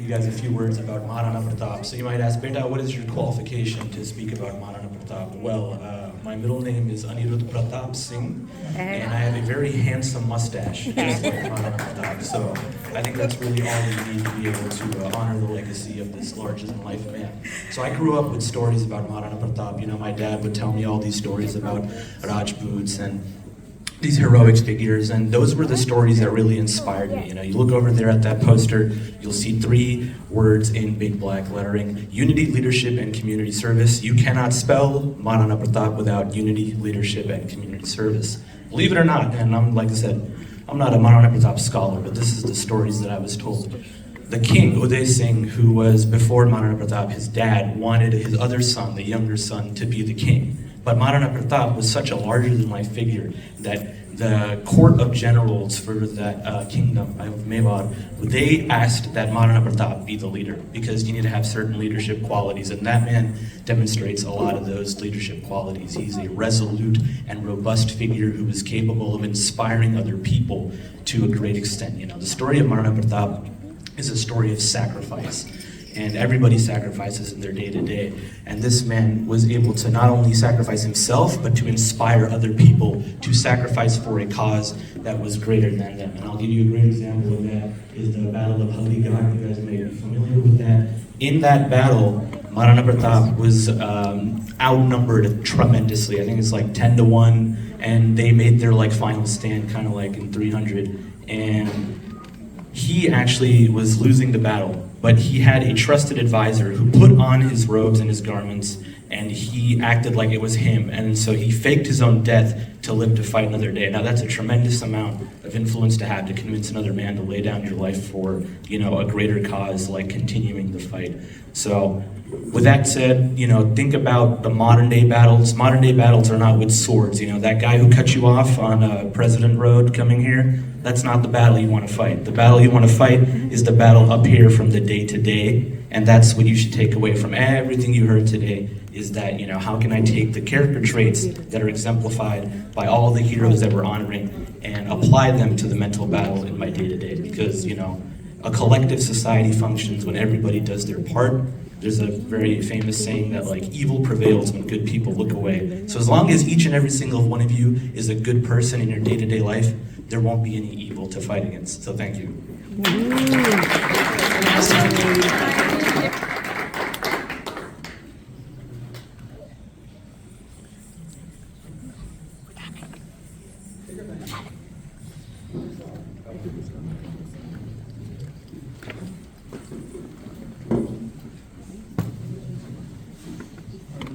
you guys a few words about Maharana Pratap. So you might ask, Beta, what is your qualification to speak about Maharana Pratap? Well, my middle name is Anirudh Pratap Singh, and I have a very handsome mustache, just like Maharana Pratap. So I think that's really all you need to be able to honor the legacy of this larger-than-life man. So I grew up with stories about Maharana Pratap. You know, my dad would tell me all these stories about Rajputs and these heroic figures, and those were the stories that really inspired me. You know, you look over there at that poster, you'll see 3 words in big black lettering: unity, leadership, and community service. You cannot spell Maharana Pratap without unity, leadership, and community service. Believe it or not, and like I said, I'm not a Maharana Pratap scholar, but this is the stories that I was told. The king, Uday Singh, who was before Maharana Pratap, his dad wanted his other son, the younger son, to be the king. But Maharana Pratap was such a larger-than-life figure that the court of generals for that kingdom of Mewar, they asked that Maharana Pratap be the leader, because you need to have certain leadership qualities, and that man demonstrates a lot of those leadership qualities. He's a resolute and robust figure who is capable of inspiring other people to a great extent. You know, the story of Maharana Pratap is a story of sacrifice. And everybody sacrifices in their day-to-day. And this man was able to not only sacrifice himself, but to inspire other people to sacrifice for a cause that was greater than them. And I'll give you a great example of that, is the Battle of Haldighati. You guys may be familiar with that. In that battle, Maharana Pratap was outnumbered tremendously. I think it's like 10-1, and they made their final stand kind of like in 300. And he actually was losing the battle, but he had a trusted advisor who put on his robes and his garments, and he acted like it was him, and so he faked his own death to live to fight another day. Now that's a tremendous amount of influence to have, to convince another man to lay down your life for, you know, a greater cause like continuing the fight. So with that said, you know, think about the modern day battles. Modern day battles are not with swords. You know, that guy who cut you off on President Road coming here, that's not the battle you want to fight. The battle you want to fight is the battle up here from the day to day, and that's what you should take away from everything you heard today, is that, you know, how can I take the character traits that are exemplified by all the heroes that we're honoring and apply them to the mental battle in my day-to-day? Because, you know, a collective society functions when everybody does their part. There's a very famous saying that, like, evil prevails when good people look away. So as long as each and every single one of you is a good person in your day-to-day life, there won't be any evil to fight against. So thank you.